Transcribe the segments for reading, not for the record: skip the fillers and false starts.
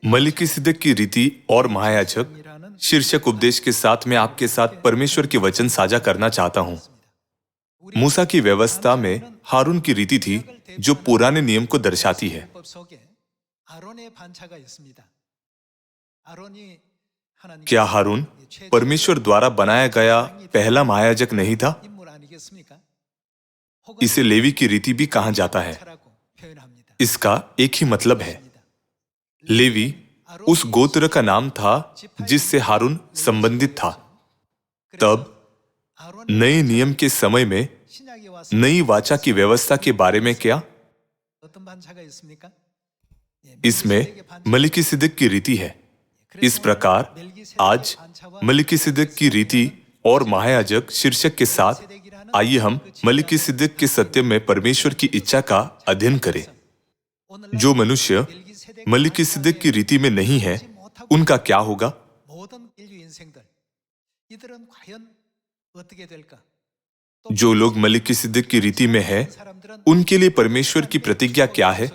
मलिकिसिदक की रीति और महायाजक शीर्षक उपदेश के साथ मैं आपके साथ परमेश्वर के वचन साझा करना चाहता हूं। मूसा की व्यवस्था में हारून की रीति थी जो पुराने नियम को दर्शाती है। क्या हारून परमेश्वर द्वारा बनाया गया पहला महायाजक नहीं था? इसे लेवी की रीति भी कहा जाता है। इसका एक ही मतलब है। लेवी उस गोत्र का नाम था जिससे हारून संबंधित था। तब नए नियम के समय में नई वाचा की व्यवस्था के बारे में क्या? इसमें मलिकिसिदक की रीति है। इस प्रकार आज मलिकिसिदक की रीति और महायाजक शीर्षक के साथ आइए हम मलिकिसिदक के सत्य में परमेश्वर की इच्छा का अध्ययन करें। जो मनुष्य मलिकिसिदक की रीति में नहीं है, उनका क्या होगा? जो लोग मलिकिसिदक की रीति में हैं, उनके लिए परमेश्वर की प्रतिज्ञा क्या है?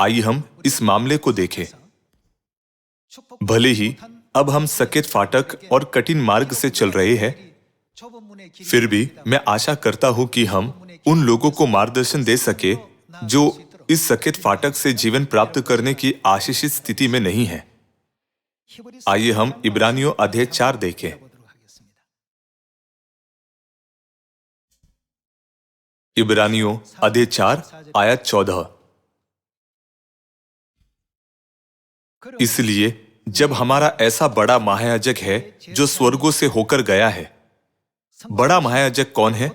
आइए हम इस मामले को देखें। भले ही अब हम सकेत फाटक और कठिन मार्ग से चल रहे हैं, फिर भी मैं आशा करता हूं कि हम उन लोगों को मार्गदर्शन दे सके जो इस सकेत फाटक से जीवन प्राप्त करने की आशीषित स्थिति में नहीं है। आइए हम इब्रानियों अध्याय 4 देखें। इब्रानियों अध्याय 4 आयत 14। इसलिए जब हमारा ऐसा बड़ा महायाजक है जो स्वर्गों से होकर गया है। बड़ा महायाजक कौन है?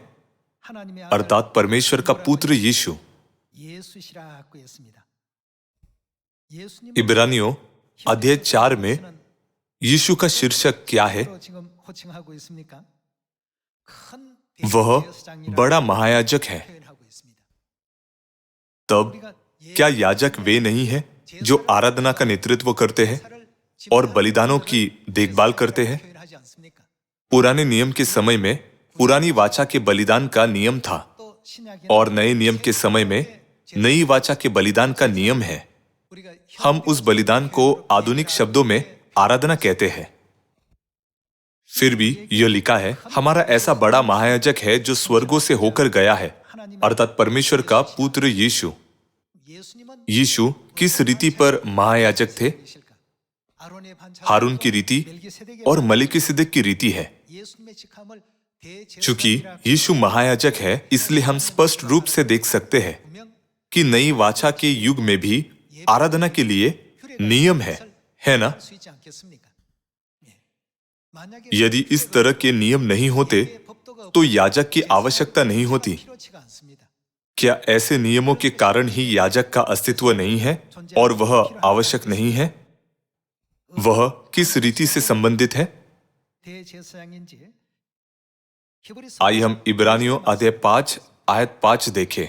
अर्थात परमेश्वर का पुत्र यीशु। इब्रानियों अध्याय 4 में यीशु का शीर्षक क्या है? वह बड़ा महायाजक है। तब क्या याजक वे नहीं हैं जो आराधना का नेतृत्व करते हैं और बलिदानों की देखभाल करते हैं? पुराने नियम के समय में पुरानी वाचा के बलिदान का नियम था और नए नियम के समय में नई वाचा के बलिदान का नियम है। हम उस बलिदान को आधुनिक शब्दों में आराधना कहते हैं। फिर भी यह लिखा है, हमारा ऐसा बड़ा महायाजक है जो स्वर्गों से होकर गया है, अर्थात परमेश्वर का पुत्र यीशु। यीशु किस रीति पर महायाजक थे? हारून की रीति और मलिकिसिदक की रीति है। चूंकि यीशु महायाजक है, इसलिए हम स्पष्ट रूप से देख सकते हैं कि नई वाचा के युग में भी आराधना के लिए नियम है ना? यदि इस तरह के नियम नहीं होते तो याजक की आवश्यकता नहीं होती। क्या ऐसे नियमों के कारण ही याजक का अस्तित्व नहीं है और वह आवश्यक नहीं है? वह किस रीति से संबंधित है? आइए हम इब्रानियों अध्याय 5 आयत 5 देखें।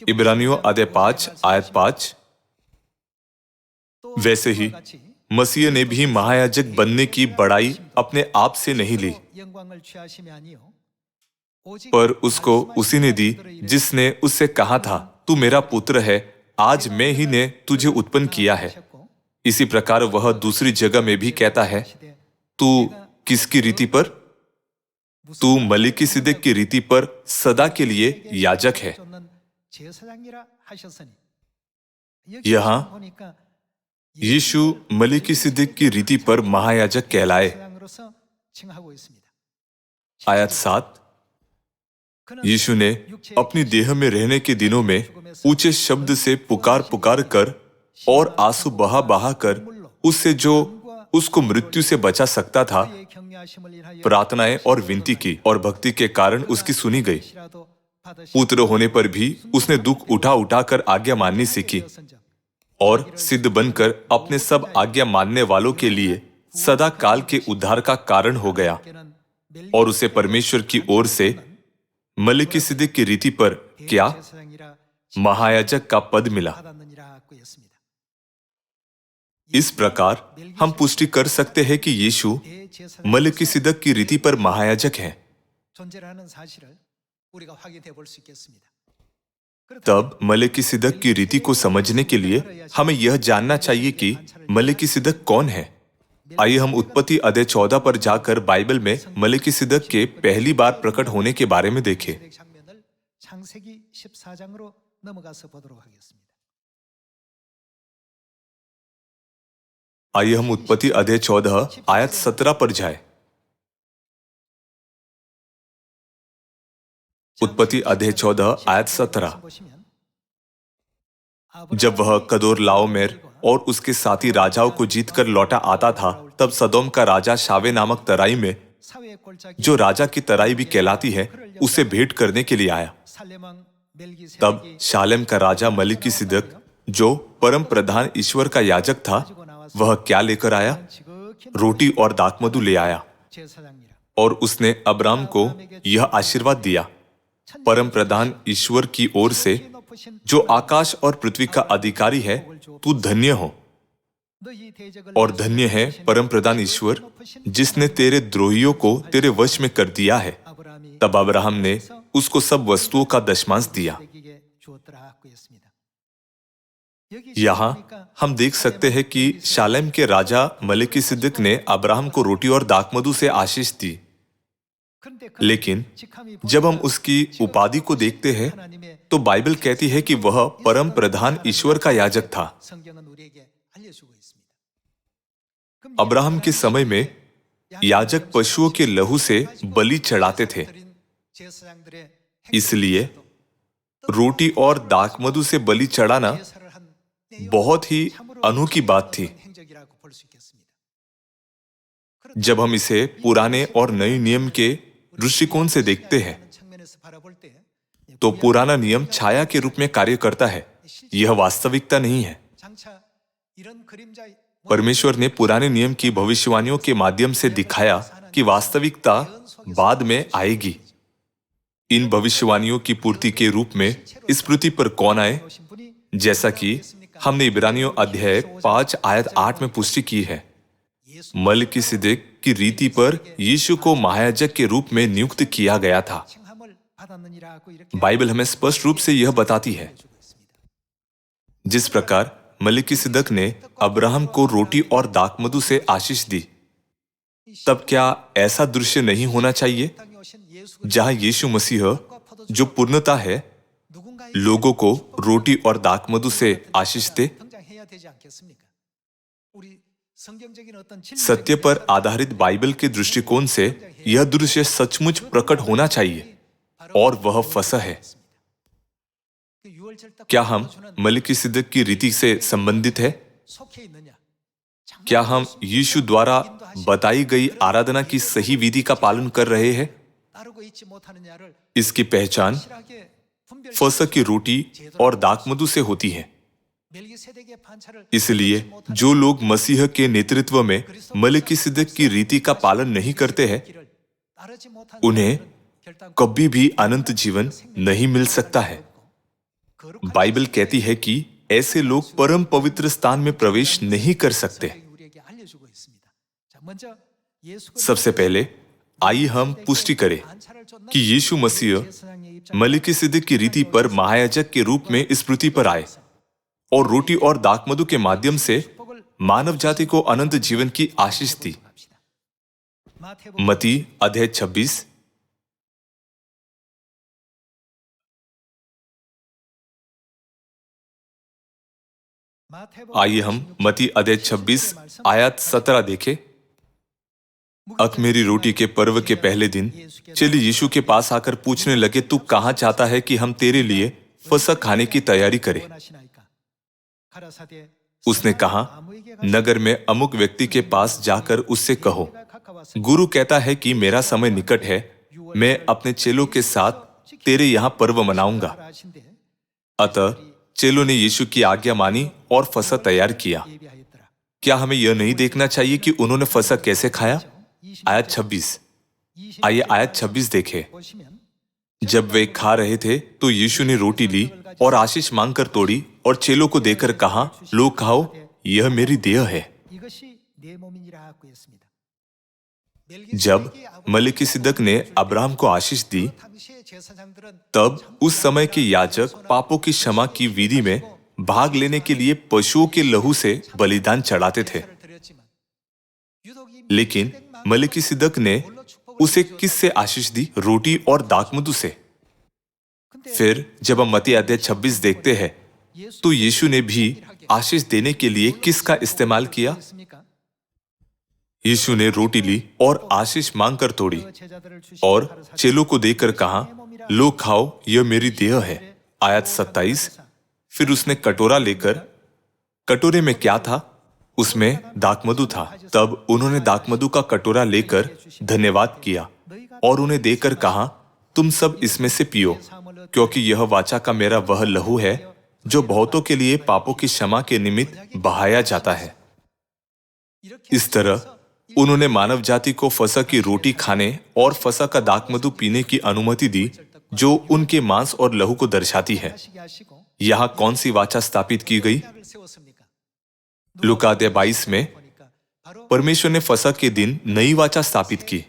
इब्रानियों अध्याय 5 आयत 5। वैसे ही मसीह ने भी महायाजक बनने की बड़ाई अपने आप से नहीं ली, पर उसको उसी ने दी जिसने उससे कहा था, तू मेरा पुत्र है, आज मैं ही ने तुझे उत्पन्न किया है। इसी प्रकार वह दूसरी जगह में भी कहता है, तू किसकी रीति पर? तू मलिकिसिदक की रीति पर सदा के लिए याजक है। यहां यीशु मलिकिसिदक की रीति पर महायाजक कहलाए। आयत 7। यीशु ने अपनी देह में रहने के दिनों में ऊंचे शब्द से पुकार पुकार कर और आंसू बहा बहा कर उससे जो उसको मृत्यु से बचा सकता था, प्रार्थनाएं और विनती की और भक्ति के कारण उसकी सुनी गई। पुत्र होने पर भी उसने दुख उठा उठा कर आज्ञा माननी सीखी और सिद्ध बनकर अपने सब आज्ञा मानने वालों के लिए सदा काल के उद्धार का कारण हो गया और उसे परमेश्वर की ओर से मलिकिसिदक की रीति पर क्या? महायाजक का पद मिला। इस प्रकार हम पुष्टि कर सकते हैं कि यीशु मलिकिसिदक की रीति पर महायाजक है। तब मलेकिसिदक की रीति को समझने के लिए हमें यह जानना चाहिए कि मलेकिसिदक कौन है। आइए हम उत्पत्ति अध्याय 14 पर जाकर बाइबल में मलेकिसिदक के पहली बार प्रकट होने के बारे में देखें। आइए हम उत्पत्ति अध्याय 14 आयत 17 पर जाएं। उत्पत्ति अध्याय 14 आयत 17। जब वह कदोर लाओमेर और उसके साथी राजाओं को जीतकर लौटा आता था, तब सदोम का राजा शावे नामक तराई में, जो राजा की तराई भी कहलाती है, उसे भेंट करने के लिए आया। तब शालेम का राजा मलिकिसिदक, जो परम प्रधान ईश्वर का याजक था, वह क्या लेकर आया? रोटी और दाखमधु ले आया। और उसने अब्राम को यह आशीर्वाद दिया, परम प्रधान ईश्वर की ओर से, जो आकाश और पृथ्वी का अधिकारी है, तू धन्य हो। और धन्य है परम प्रधान ईश्वर, जिसने तेरे द्रोहियों को तेरे वश में कर दिया है। तब अब्राहम ने उसको सब वस्तुओं का दशमांश दिया। यहाँ हम देख सकते हैं कि शालेम के राजा मलिकिसिदक ने अब्राहम को रोटी और दाखमधु से आशीष दी। लेकिन जब हम उसकी उपाधि को देखते हैं, तो बाइबल कहती है कि वह परम प्रधान ईश्वर का याजक था। अब्राहम के समय में याजक पशुओं के लहू से बलि चढ़ाते थे, इसलिए रोटी और दाखमधु से बलि चढ़ाना बहुत ही अनोखी बात थी। जब हम इसे पुराने और नए नियम के दृष्टिकोण से देखते हैं, तो पुराना नियम छाया के रूप में कार्य करता है, यह वास्तविकता नहीं है। परमेश्वर ने पुराने नियम की भविष्यवाणियों के माध्यम से दिखाया कि वास्तविकता बाद में आएगी। इन भविष्यवाणियों की पूर्ति के रूप में इस पृथ्वी पर कौन आए, जैसा कि हमने इब्रानियों अध्याय 5 आयत 8 में पुष्टि की है। मलिकिसिदक की रीति पर यीशु को महायाजक के रूप में नियुक्त किया गया था। बाइबल हमें स्पष्ट रूप से यह बताती है, जिस प्रकार मलिकिसिदक ने अब्राहम को रोटी और दाखमधु से आशीष दी, तब क्या ऐसा दृश्य नहीं होना चाहिए जहां यीशु मसीह, जो पूर्णता है, लोगों को रोटी और दाखमधु से आशीष दे? सत्य पर आधारित बाइबल के दृष्टिकोण से यह दृश्य सचमुच प्रकट होना चाहिए, और वह फसह है। क्या हम मलिकिसिदक की रीति से संबंधित है? क्या हम यीशु द्वारा बताई गई आराधना की सही विधि का पालन कर रहे हैं? इसकी पहचान फसह की रोटी और दाखमधु से होती है। इसलिए जो लोग मसीह के नेतृत्व में मलिकिसिदक की रीति का पालन नहीं करते हैं, उन्हें कभी भी अनंत जीवन नहीं मिल सकता है। बाइबल कहती है कि ऐसे लोग परम पवित्र स्थान में प्रवेश नहीं कर सकते। सबसे पहले आइए हम पुष्टि करें कि यीशु मसीह मलिकिसिदक की रीति पर महायाजक के रूप में इस पृथ्वी पर आए और रोटी और दाखमधु के माध्यम से मानव जाति को अनंत जीवन की आशीष दी। मत्ती अध्याय 26 आइए हम मत्ती अध्याय 26 आयत 17 देखें। अख़मीरी रोटी के पर्व के पहले दिन चेले यीशु के पास आकर पूछने लगे, तू कहाँ चाहता है कि हम तेरे लिए फसह खाने की तैयारी करें? उसने कहा, नगर में अमुक व्यक्ति के पास जाकर उससे कहो, गुरु कहता है कि मेरा समय निकट है, मैं अपने चेलों के साथ तेरे यहाँ पर्व मनाऊंगा। अतः चेलों ने यीशु की आज्ञा मानी और फसह तैयार किया। क्या हमें यह नहीं देखना चाहिए कि उन्होंने फसह कैसे खाया? आयत 26। आइए आयत 26 देखें। जब वे खा रहे थे तो यीशु ने रोटी ली और आशीष मांगकर तोड़ी और चेलों को देकर कहा, लो खाओ, यह मेरी देह है। जब मलिकिसिदक ने अब्राहम को आशीष दी, तब उस समय के याजक पापों की क्षमा की विधि में भाग लेने के लिए पशुओं के लहू से बलिदान चढ़ाते थे। लेकिन मलिकिसिदक ने उसे किससे आशीष दी? रोटी और दाखमधु से। फिर जब हम मत्ती अध्याय 26 देखते हैं, तो यीशु ने भी आशीष देने के लिए किसका इस्तेमाल किया? यीशु ने रोटी ली और आशीष मांगकर तोड़ी और चेलों को देकर कहा, लो खाओ, यह मेरी देह है। आयत 27। फिर उसने कटोरा लेकर, कटोरे में क्या था? उसमें दाखमधु था। तब उन्होंने दाखमधु का कटोरा लेकर धन्यवाद किया और उन्हें देकर कहा, तुम सब इसमें से पियो, क्योंकि यह वाचा का मेरा वह लहू है जो बहुतों के लिए पापों की क्षमा के निमित्त बहाया जाता है। इस तरह उन्होंने मानव जाति को फसह की रोटी खाने और फसह का दाखमधु पीने की अनुमति दी, जो उनके मांस और लहू को दर्शाती है। यहां कौन सी वाचा स्थापित की गई? लूका अध्याय 22 में परमेश्वर ने फसह के दिन नई वाचा स्थापित की।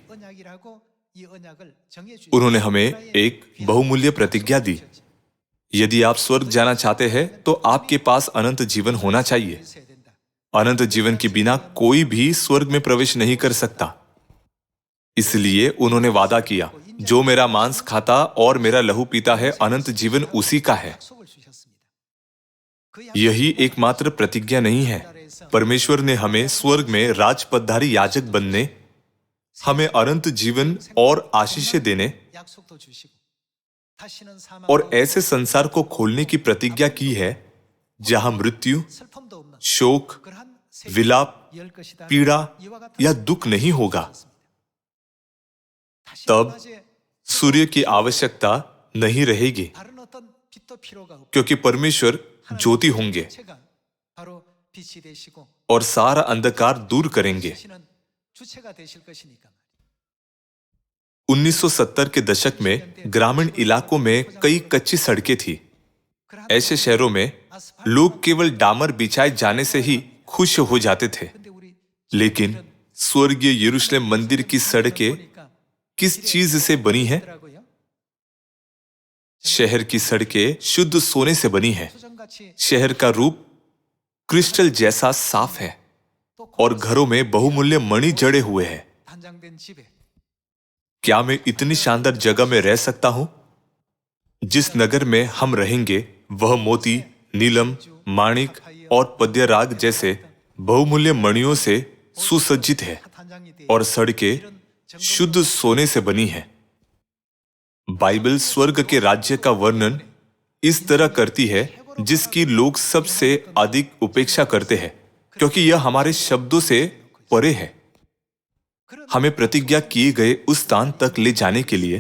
उन्होंने हमें एक बहुमूल्य प्रतिज्ञा दी। यदि आप स्वर्ग जाना चाहते हैं, तो आपके पास अनंत जीवन होना चाहिए। अनंत जीवन के बिना कोई भी स्वर्ग में प्रवेश नहीं कर सकता। इसलिए उन्होंने वादा किया, जो मेरा मांस खाता और मेरा लहू पीता है, अनंत जीवन उसी का है। यही एकमात्र प्रतिज्ञा नहीं है। परमेश्वर ने हमें स्वर्ग में राजपदधारी याजक बनने, हमें अनंत जीवन और आशीषें देने और ऐसे संसार को खोलने की प्रतिज्ञा की है जहां मृत्यु, शोक, विलाप, पीड़ा या दुख नहीं होगा। तब सूर्य की आवश्यकता नहीं रहेगी, क्योंकि परमेश्वर ज्योति होंगे और सारा अंधकार दूर करेंगे। 1970 के दशक में ग्रामीण इलाकों में कई कच्ची सड़कें थी। ऐसे शहरों में लोग केवल डामर बिछाए जाने से ही खुश हो जाते थे। लेकिन स्वर्गीय यरूशलेम मंदिर की सड़कें किस चीज से बनी हैं? शहर की सड़कें शुद्ध सोने से बनी हैं। शहर का रूप क्रिस्टल जैसा साफ है और घरों में बहुमूल्य मणि जड़े हुए हैं। क्या मैं इतनी शानदार जगह में रह सकता हूं? जिस नगर में हम रहेंगे वह मोती, नीलम, माणिक और पद्यराग जैसे बहुमूल्य मणियों से सुसज्जित है और सड़कें शुद्ध सोने से बनी हैं। बाइबल स्वर्ग के राज्य का वर्णन इस तरह करती है जिसकी लोग सबसे अधिक उपेक्षा करते हैं, क्योंकि यह हमारे शब्दों से परे है। हमें प्रतिज्ञा किए गए उस स्थान तक ले जाने के लिए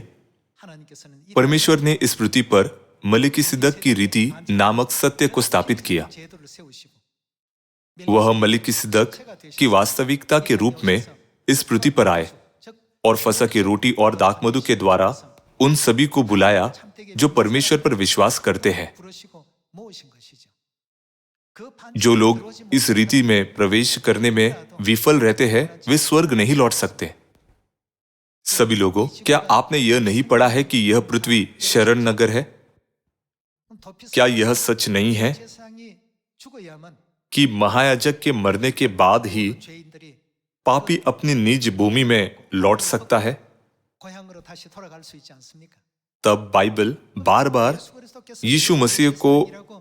परमेश्वर ने इस पृथ्वी पर मलिकिसिदक की रीति नामक सत्य को स्थापित किया। वह मलिकिसिदक की वास्तविकता के रूप में इस पृथ्वी पर आए और फसह की रोटी और दाखमधु के द्वारा उन सभी को बुलाया जो परमेश्वर पर विश्वास करते हैं। जो लोग इस रीति में प्रवेश करने में विफल रहते हैं, वे स्वर्ग नहीं लौट सकते। सभी लोगों, क्या आपने यह नहीं पढ़ा है कि यह पृथ्वी शरण नगर है? क्या यह सच नहीं है कि महायाजक के मरने के बाद ही पापी अपनी निज भूमि में लौट सकता है? तब बाइबल बार बार यीशु मसीह को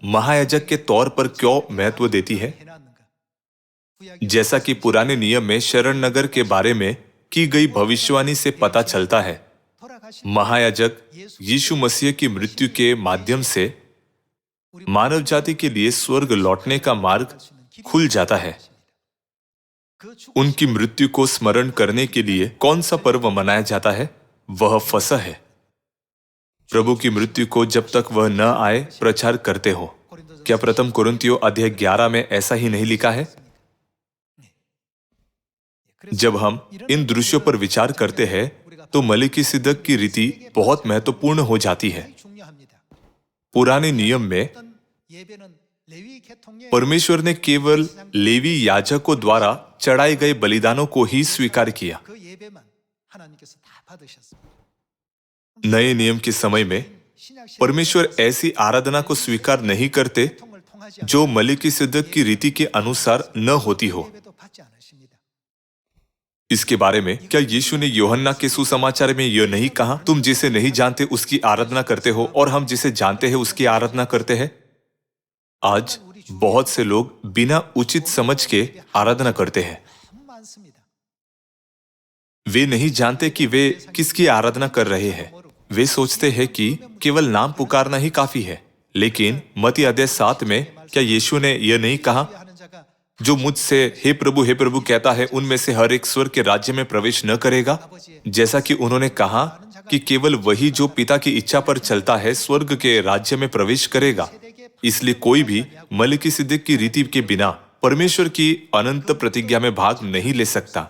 महायाजक के तौर पर क्यों महत्व देती है? जैसा कि पुराने नियम में शरण नगर के बारे में की गई भविष्यवाणी से पता चलता है, महायाजक यीशु मसीह की मृत्यु के माध्यम से मानव जाति के लिए स्वर्ग लौटने का मार्ग खुल जाता है। उनकी मृत्यु को स्मरण करने के लिए कौन सा पर्व मनाया जाता है? वह फसह है। प्रभु की मृत्यु को जब तक वह न आए प्रचार करते हो। क्या प्रथम कुरिन्थियों अध्याय 11 में ऐसा ही नहीं लिखा है? जब हम इन दृश्यों पर विचार करते हैं तो मलिकिसिदक की रीति बहुत महत्वपूर्ण हो जाती है। पुराने नियम में परमेश्वर ने केवल लेवी याजकों द्वारा चढ़ाए गए बलिदानों को ही स्वीकार किया। 하나님께서 다 받으셨습니다. नए नियम के समय में परमेश्वर ऐसी आराधना को स्वीकार नहीं करते जो मलिकिसिदक की रीति के अनुसार न होती हो। 예배도 받지 않으십니다. इसके बारे में क्या यीशु ने यूहन्ना के सुसमाचार में यह नहीं कहा, तुम जिसे नहीं जानते उसकी आराधना करते हो और हम जिसे जानते हैं उसकी आराधना करते हैं? आज बहुत से लोग बिना उचित समझ के आराधना करते हैं। 너무 많습니다. वे नहीं जानते कि वे किसकी आराधना कर रहे हैं। वे सोचते हैं कि केवल नाम पुकारना ही काफी है। लेकिन मत्ती अध्याय 7 में क्या यीशु ने यह नहीं कहा, 하는 자가 जो मुझसे हे प्रभु कहता है उनमें से हर एक स्वर्ग के राज्य में प्रवेश न करेगा? जैसा कि उन्होंने कहा कि केवल वही जो पिता की इच्छा पर चलता है स्वर्ग के राज्य में प्रवेश करेगा। इसलिए कोई भी मलिकिसिदक की रीति के बिना परमेश्वर की अनंत प्रतिज्ञा में भाग नहीं ले सकता।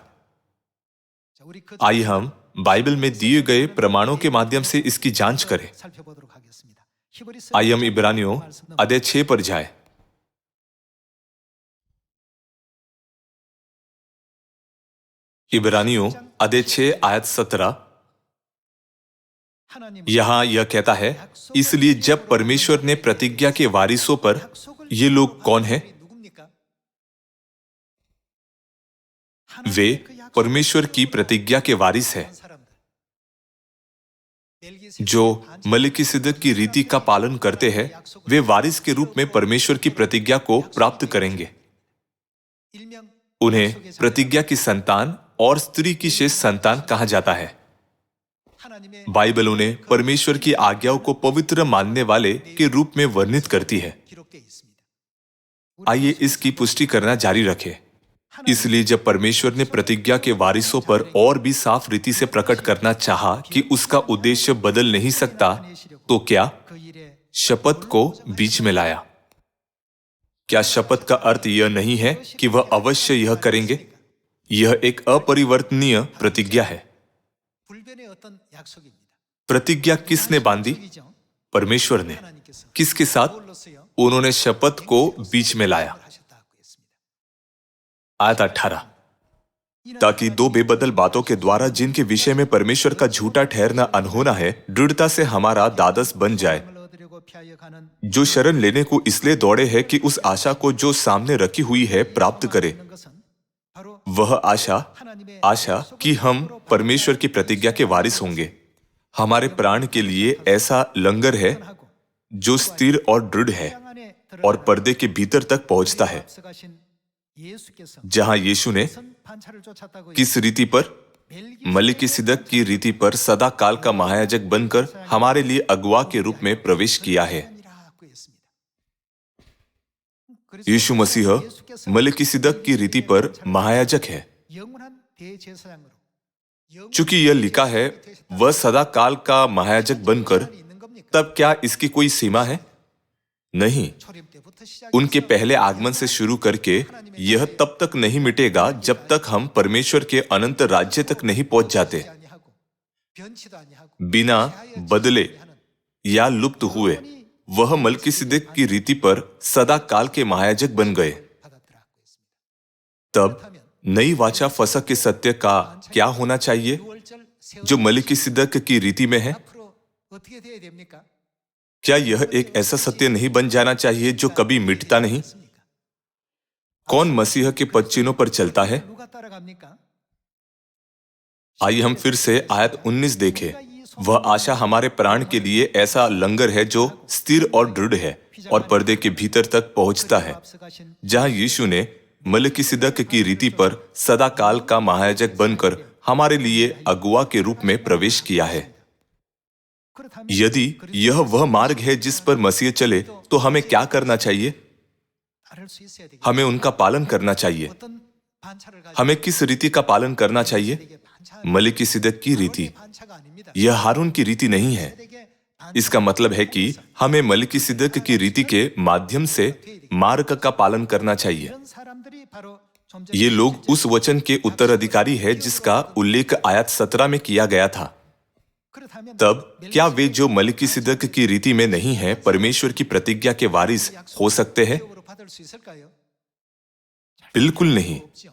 자, 우리 그 आइए हम बाइबल में दिए गए प्रमाणों के माध्यम से इसकी जांच करें। 살펴보도록 하겠습니다. 히브리서 आइए हम इब्रानियों अध्याय 6 पर जाएं। इब्रानियों अध्याय 6 आयत 17। 하나님 यहां यह कहता है, इसलिए जब परमेश्वर ने प्रतिज्ञा के वारिसों पर, ये लोग कौन हैं? 누굽니까? वे परमेश्वर की प्रतिज्ञा के वारिस हैं, जो मलिकिसिदक की रीति का पालन करते हैं। वे वारिस के रूप में परमेश्वर की प्रतिज्ञा को प्राप्त करेंगे। 일명 उन्हें प्रतिज्ञा की संतान और स्त्री की शेष संतान कहा जाता है। 하나님의 बाइबल उन्हें परमेश्वर की आज्ञाओं को पवित्र मानने वाले के रूप में वर्णित करती है। 기록되어 있습니다. आइए इसकी पुष्टि करना जारी रखें। इसलिए जब परमेश्वर ने प्रतिज्ञा के वारिसों पर और भी साफ रीति से प्रकट करना चाहा कि उसका उद्देश्य बदल नहीं सकता, तो क्या 그 일에 शपथ को बीच में लाया? क्या शपथ का अर्थ यह नहीं है कि वह अवश्य यह करेंगे? यह एक अपरिवर्तनीय प्रतिज्ञा है। 불변의 어떤 약속입니다. प्रतिज्ञा किसने बांधी? 약속이죠. परमेश्वर ने। 하나님께서 किसके साथ? 뭘로써요? उन्होंने शपथ को बीच में लाया। 하셨다고 했습니다. आयत 18, ताकि दो बेबदल बातों के द्वारा जिनके विषय में परमेश्वर का झूठा ठहरना अनहोना है, दृढ़ता से हमारा दादस बन जाए, 을 얻으려고 피하여 가는 जो शरण लेने को इसलिए दौड़े है कि उस आशा को जो सामने रखी हुई है प्राप्त करे। 있는 것은 바로 वह 하나님의 आशा कि हम परमेश्वर की प्रतिज्ञा के वारिस होंगे। हमारे प्राण के लिए ऐसा लंगर है 하고 जो स्थिर और दृढ़ है 장 안에 और पर्दे के भीतर तक पहुंचता है, 앞서가신 예수께서 जहां यीशु ने 선 반차를 쫓았다고 किस रीति पर? मलिकिसिदक की रीति पर सदा काल का महायाजक बनकर हमारे लिए अगुवा के रूप में प्रवेश किया है। 이라고 했습니다. यीशु मसीह मलिकिसिदक की रीति पर महायाजक है। 영원한 대제사장으로 चूंकि यह लिखा है वह सदा काल का महायाजक बनकर, 있는 겁니까? तब क्या इसकी कोई सीमा है? नहीं। 초림 때부터 시작 उनके पहले आगमन से शुरू करके यह तब तक नहीं मिटेगा जब तक हम परमेश्वर के अनंत राज्य तक नहीं पहुंच जाते। 아니하고 변치도 아니하고 बिना बदले या लुप्त हुए वह मलिकिसिदक की रीति पर सदा काल के महायाजक बन गए। 받았더라고 했습니다. तब नई वाचा फसक के सत्य का क्या होना चाहिए 6월절 세월 जो मलिकिसिदक की रीति में है? 앞으로 어떻게 돼야 됩니까? क्या यह एक ऐसा सत्य नहीं बन जाना चाहिए जो कभी मिटता नहीं? कौन मसीह के पदचिन्हों पर चलता है? 누가 따라갑니까? आइए हम फिर से आयत 19 देखें। वह आशा हमारे प्राण के लिए ऐसा लंगर है जो स्थिर और दृढ़ है और पर्दे के भीतर तक पहुंचता है, 앞서가신 जहां यीशु ने मलिकिसिदक की रीति पर सदा काल का महायाजक बनकर हमारे लिए अगुवा के रूप में प्रवेश किया है। 그렇다면 यदि यह वह मार्ग है जिस पर मसीह चले, तो हमें क्या करना चाहिए? 따를 수 있어야 되겠죠. हमें उनका पालन करना चाहिए। 어떤 반차를 가지고 हमें किस रीति का पालन करना चाहिए? 세대의 반차 मलिकिसिदक की रीति। 반차가 아닙니다. यह हारून की रीति नहीं है। 세대의 반 इसका मतलब है कि हमें मलिकिसिदक की रीति के माध्यम से मार्ग का पालन करना चाहिए। 이런 사람들이 바로 좀 ये लोग उस वचन के उत्तराधिकारी है जिसका उल्लेख आयत 17 में किया गया था। 그렇다면 तब क्या वे जो मलिकिसिदक की रीति में नहीं है परमेश्वर की प्रतिज्ञा के वारिस हो सकते हैं? 기업으로 받을 수 있을까요? बिल्कुल नहीं। 없죠.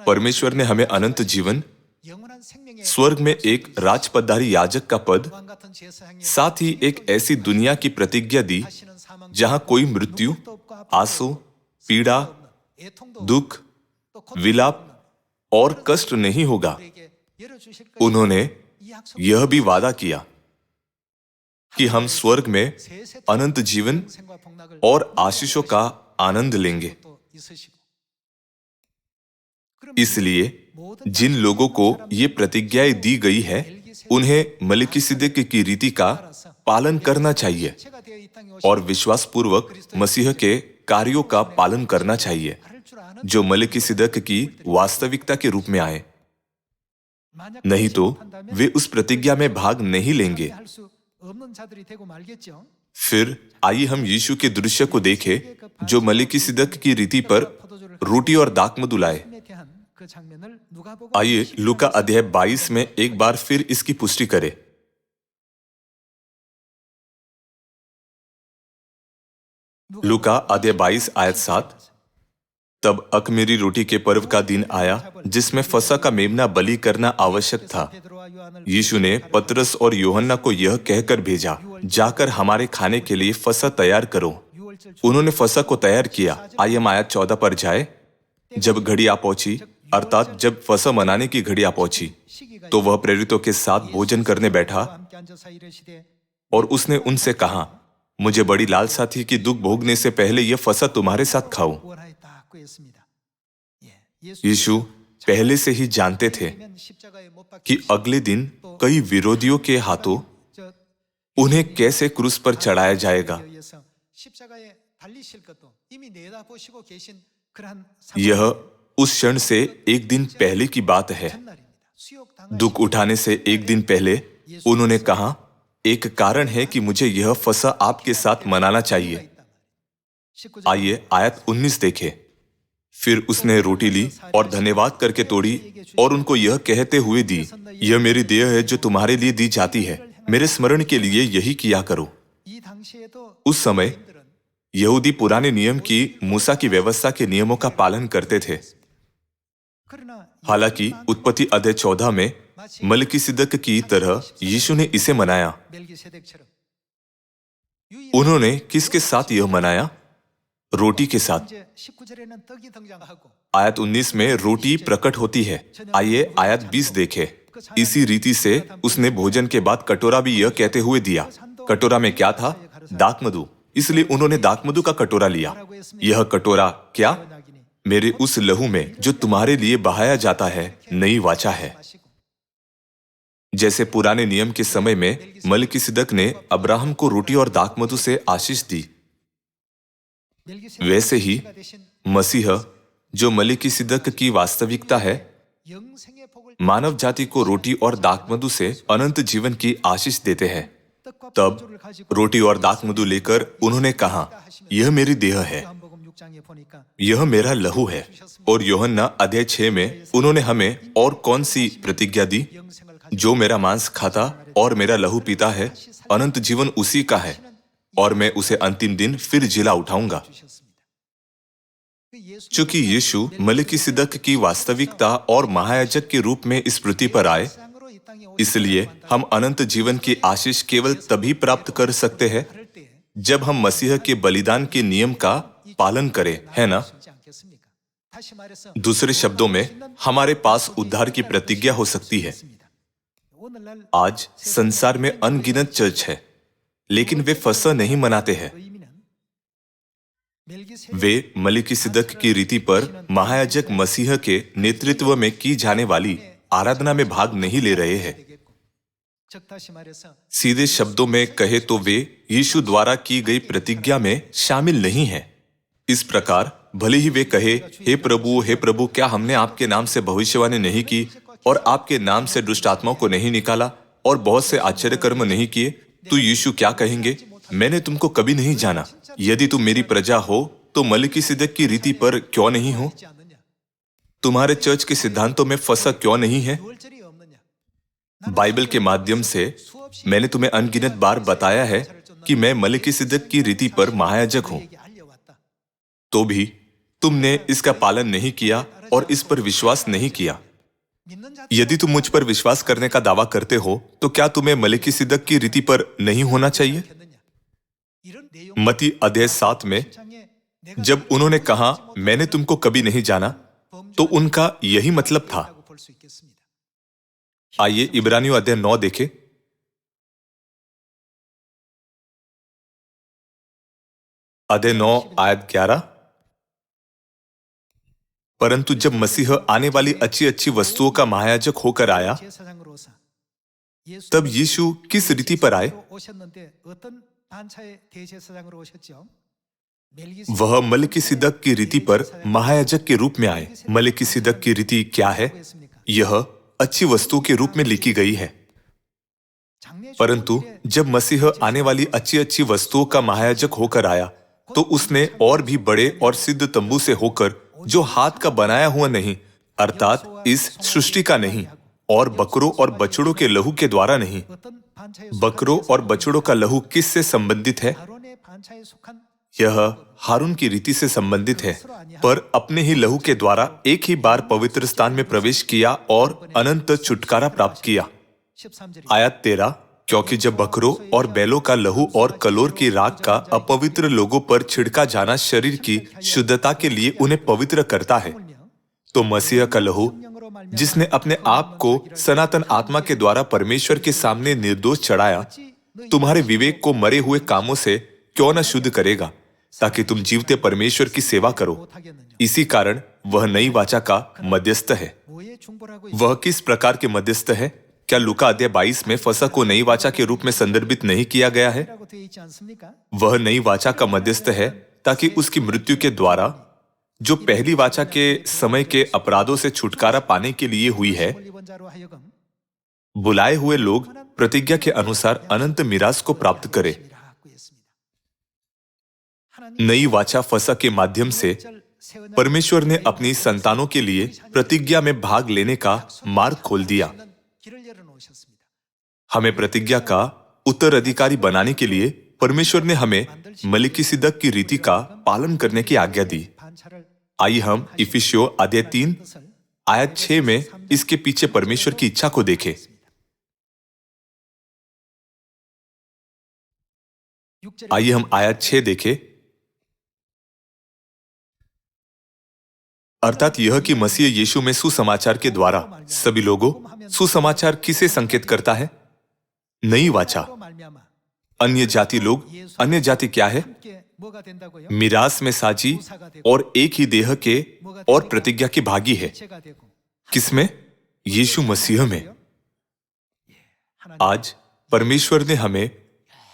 परमेश्वर ने हमें अनंत जीवन 영원한 생명의 स्वर्ग में एक राजपदधारी याजक का पद, 왕 같은 제사장의 साथ ही एक ऐसी दुनिया की प्रतिज्ञा दी 다시는 사망도 जहां कोई 없고, मृत्यु, 눈물도 없고, 아픔도 आंसू, 없고, पीड़ा, 슬픔도 없는, 애통도 दुख, 없는, 또 고통도 विलाप 없는 और 그런 कष्ट नहीं होगा। 우리에게 열어주실 것이다. उन्होंने 이 약속을 यह भी वादा किया कि हम स्वर्ग में अनंत जीवन 영생과 복락을 और आशीषों का आनंद लेंगे। 또 있으시고. इसलिए जिन लोगों को ये प्रतिज्ञाएं दी गई है, उन्हें मलिकिसिदक की रीति का पालन करना चाहिए और विश्वासपूर्वक मसीह के कार्यों का पालन करना चाहिए जो मलिकिसिदक की वास्तविकता के रूप में आए। नहीं तो वे उस प्रतिज्ञा में भाग नहीं लेंगे। फिर आइए हम यीशु के दृश्य को देखें जो मलिकिसिदक की रीति पर रोटी और दाखमधु लाए। आइए लूका अध्याय 22 में एक बार फिर इसकी पुष्टि करें। लूका अध्याय 22 आयत 7। तब अख़मीरी रोटी के पर्व का दिन आया जिसमें फसह का मेमना बलि करना आवश्यक था। यीशु ने पतरस और यूहन्ना को यह कहकर भेजा, जाकर हमारे खाने के लिए फसह तैयार करो। उन्होंने फसह को तैयार किया। आइए हम आयत 14 पर जाए। जब घड़ी आ पहुंची, अर्थात जब फसह मनाने की घड़ी आ पहुंची, तो वह प्रेरितों के साथ भोजन करने बैठा और उसने उनसे कहा, मुझे बड़ी लालसा थी कि दुख भोगने से पहले यह फसह तुम्हारे साथ खाऊं। यीशु पहले से ही जानते थे कि अगले दिन कई विरोधियों के हाथों उन्हें कैसे क्रूस पर चढ़ाया जाएगा। यह उस क्षण से एक दिन पहले की बात है। दुख उठाने से एक दिन पहले उन्होंने कहा, एक कारण है कि मुझे यह फसह आपके साथ मनाना चाहिए। आइए आयत 19 देखें। फिर उसने रोटी ली और धन्यवाद करके तोड़ी और उनको यह कहते हुए दी, यह मेरी देह है जो तुम्हारे लिए दी जाती है, मेरे स्मरण के लिए यही किया करो। उस समय यहूदी पुराने नियम की, मूसा की व्यवस्था के नियमों का पालन करते थे। हालांकि उत्पत्ति अध्याय 14 में मलिकिसिदक की तरह यीशु ने इसे मनाया। उन्होंने किसके साथ यह मनाया? रोटी के साथ। आयत 19 में रोटी प्रकट होती है। आइए आयत 20 देखें। इसी रीति से उसने भोजन के बाद कटोरा भी यह कहते हुए दिया। कटोरा में क्या था? दाखमधु। इसलिए उन्होंने दाखमधु का कटोरा लिया। यह कटोरा क्या? मेरे उस लहू में जो तुम्हारे लिए बहाया जाता है, नई वाचा है। जैसे पुराने नियम के समय में मलिकिसिदक ने अब्राहम को रोटी और दाखमधु से आशीष दी, वैसे ही मसीह जो मलिकिसिदक की वास्तविकता है, मानव जाति को रोटी और दाखमधु से अनंत जीवन की आशीष देते हैं। तब रोटी और दाखमधु लेकर उन्होंने कहा, यह मेरी देह है, यह मेरा लहू है। और यूहन्ना अध्याय 6 में उन्होंने हमें और कौन सी प्रतिज्ञा दी? जो मेरा मांस खाता और मेरा लहू पीता है, अनंत जीवन उसी का है और मैं उसे अंतिम दिन फिर जिला उठाऊंगा। चूंकि यीशु मलिकिसिदक की वास्तविकता और महायाजक के रूप में इस पृथ्वी पर आए, इसलिए हम अनंत जीवन की आशीष केवल तभी प्राप्त कर सकते हैं जब हम मसीह के बलिदान के नियम का पालन करें, है ना? दूसरे शब्दों में, हमारे पास उद्धार की प्रतिज्ञा हो सकती है। आज संसार में अनगिनत चर्च है, लेकिन वे फसह नहीं मनाते हैं। वे मलिकिसिदक की रीति पर महायाजक मसीह के नेतृत्व में की जाने वाली आराधना में भाग नहीं ले रहे हैं। सीधे शब्दों में कहे तो वे यीशु द्वारा की गई प्रतिज्ञा में शामिल नहीं हैं। इस प्रकार भले ही वे कहे, हे प्रभु, क्या हमने आपके नाम से भविष्यवाणी नहीं की और आपके नाम से दुष्ट आत्माओं को नहीं निकाला और बहुत से आश्चर्य कर्म नहीं किए, तो यीशु क्या कहेंगे? मैंने तुमको कभी नहीं जाना। यदि तुम मेरी प्रजा हो तो मलिकिसिदक की रीति पर क्यों नहीं हो? तुम्हारे चर्च के सिद्धांतों में फसह क्यों नहीं है? बाइबल के माध्यम से मैंने तुम्हें अनगिनत बार बताया है कि मैं मलिकिसिदक की रीति पर महायाजक हूं, तो भी तुमने इसका पालन नहीं किया और इस पर विश्वास नहीं किया। 믿는 자 यदि तुम मुझ पर विश्वास करने का दावा करते हो तो क्या तुम्हें मलिकिसिदक की रीति पर नहीं होना चाहिए? 이런 내용 मती अध्याय 7 में जब उन्होंने कहा मैंने तुमको कभी नहीं जाना, तो उनका यही मतलब था। 볼 수 있겠습니다. आइए इब्रानियों अध्याय 9 देखें। अध्याय 9 आयत 11। परंतु जब मसीह आने वाली अच्छी अच्छी वस्तुओं का महायाजक होकर आया, 제사장으로서 तब यीशु किस रीति पर आए? 오셨는데 어떤 반차의 대제사장으로 오셨죠? वह मलिकिसिदक की रीति पर महायाजक के रूप में आए। मलिकिसिदक की रीति क्या है? यह अच्छी वस्तुओं के रूप में लिखी गई है। परंतु जब मसीह आने वाली अच्छी अच्छी वस्तुओं का महायाजक होकर आया, तो उसने और भी बड़े और सिद्ध तंबू से होकर, जो हाथ का बनाया हुआ नहीं, अर्थात इस सृष्टि का नहीं, और बकरों और बछड़ों के लहू के द्वारा नहीं। बकरों और बछड़ों का लहू किससे संबंधित है? यह हारून की रीति से संबंधित है, पर अपने ही लहू के द्वारा एक ही बार पवित्र स्थान में प्रवेश किया और अनंत छुटकारा प्राप्त किया। आयत 13, क्योंकि जब बकरों और बैलों का लहू और कलोर की राख का अपवित्र लोगों पर छिड़का जाना शरीर की शुद्धता के लिए उन्हें पवित्र करता है, तो मसीह का लहू, जिसने अपने आप को सनातन आत्मा के द्वारा परमेश्वर के सामने निर्दोष चढ़ाया, तुम्हारे विवेक को मरे हुए कामों से क्यों न शुद्ध करेगा, ताकि तुम जीवते परमेश्वर की सेवा करो। इसी कारण वह नई वाचा का मध्यस्थ है। वह किस प्रकार के मध्यस्थ है? क्या लूका अध्याय 22 में फसह को नई वाचा के रूप में संदर्भित नहीं किया गया है? वह नई वाचा का मध्यस्थ है ताकि उसकी मृत्यु के द्वारा, जो पहली वाचा के समय के अपराधों से छुटकारा पाने के लिए हुई है, बुलाए हुए लोग प्रतिज्ञा के अनुसार अनंत मिरास को प्राप्त करें। नई वाचा फसह के माध्यम से परमेश्वर ने अपनी संतानों के लिए प्रतिज्ञा में भाग लेने का मार्ग खोल दिया। हमें प्रतिज्ञा का उत्तराधिकारी बनाने के लिए परमेश्वर ने हमें मलिकिसिदक की रीति का पालन करने की आज्ञा दी। आइए हम इफिसियों अध्याय 3 आयत 6 में इसके पीछे परमेश्वर की इच्छा को देखें। आइए हम आयत 6 देखें। अर्थात यह कि मसीह यीशु में सुसमाचार के द्वारा सभी लोगों, सुसमाचार किसे संकेत करता है? नई वाचा। अन्य जाति लोग, अन्य जाति क्या है? मिरास में साजी और एक ही देह के और प्रतिज्ञा की भागी है। किसमें? यीशु मसीह में। आज परमेश्वर ने हमें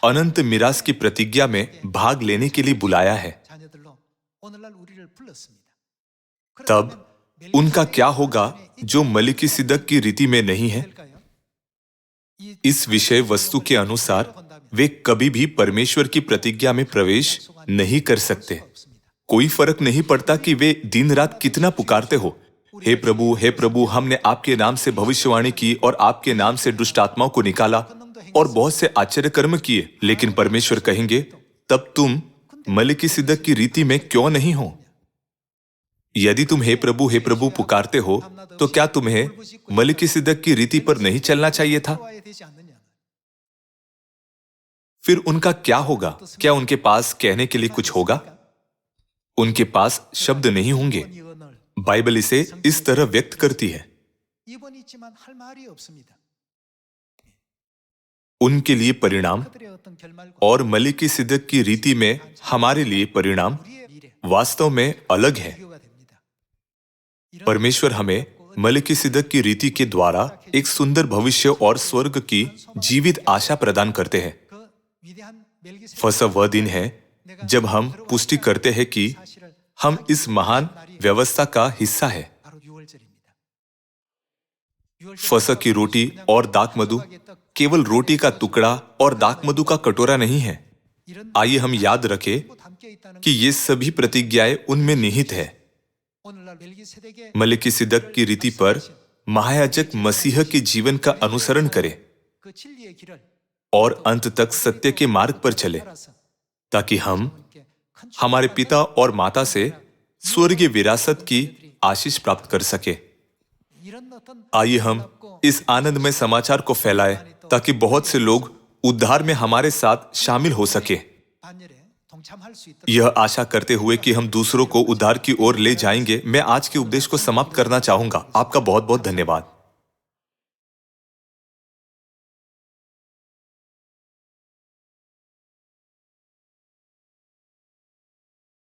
अनंत मिरास की प्रतिज्ञा में भाग लेने के लिए बुलाया है। तब उनका क्या होगा जो मलिकिसिदक की रीति में नहीं है? इस विषय वस्तु के अनुसार वे कभी भी परमेश्वर की प्रतिज्ञा में प्रवेश नहीं कर सकते। कोई फर्क नहीं पड़ता कि वे दिन रात कितना पुकारते हो, हे प्रभु, हमने आपके नाम से भविष्यवाणी की और आपके नाम से दुष्ट आत्माओं को निकाला और बहुत से आश्चर्य कर्म किए, लेकिन परमेश्वर कहेंगे, तब तुम मलिकिसिदक की रीति में क्यों नहीं हो? यदि तुम हे प्रभु पुकारते हो, तो क्या तुम्हें मलिकिसिदक की रीति पर नहीं चलना चाहिए था? फिर उनका क्या होगा? क्या उनके पास कहने के लिए कुछ होगा? उनके पास शब्द नहीं होंगे। बाइबल इसे इस तरह व्यक्त करती है, उनके लिए परिणाम और मलिकिसिदक की रीति में हमारे लिए परिणाम वास्तव में अलग है। परमेश्वर हमें मलिकिसिदक की रीति के द्वारा एक सुंदर भविष्य और स्वर्ग की जीवित आशा प्रदान करते हैं। फसह वह दिन है जब हम पुष्टि करते हैं कि हम इस महान व्यवस्था का हिस्सा है। फसह की रोटी और दाखमधु केवल रोटी का टुकड़ा और दाखमधु का कटोरा नहीं है। आइए हम याद रखें कि ये सभी प्रतिज्ञाएं उनमें निहित है। मलिकिसिदक की रीति पर महायाजक मसीह के जीवन का अनुसरण करे और अंत तक सत्य के मार्ग पर चले, ताकि हम हमारे पिता और माता से स्वर्गीय विरासत की आशीष प्राप्त कर सके। 이런 어떤 आइए हम इस आनंदमय समाचार को फैलाएं ताकि बहुत से लोग उद्धार में हमारे साथ शामिल हो सके। 반열에 동참할 수 있도록 यह आशा करते हुए कि हम दूसरों को उद्धार की ओर ले जाएंगे, मैं आज के उपदेश को समाप्त करना चाहूंगा। आपका बहुत बहुत धन्यवाद।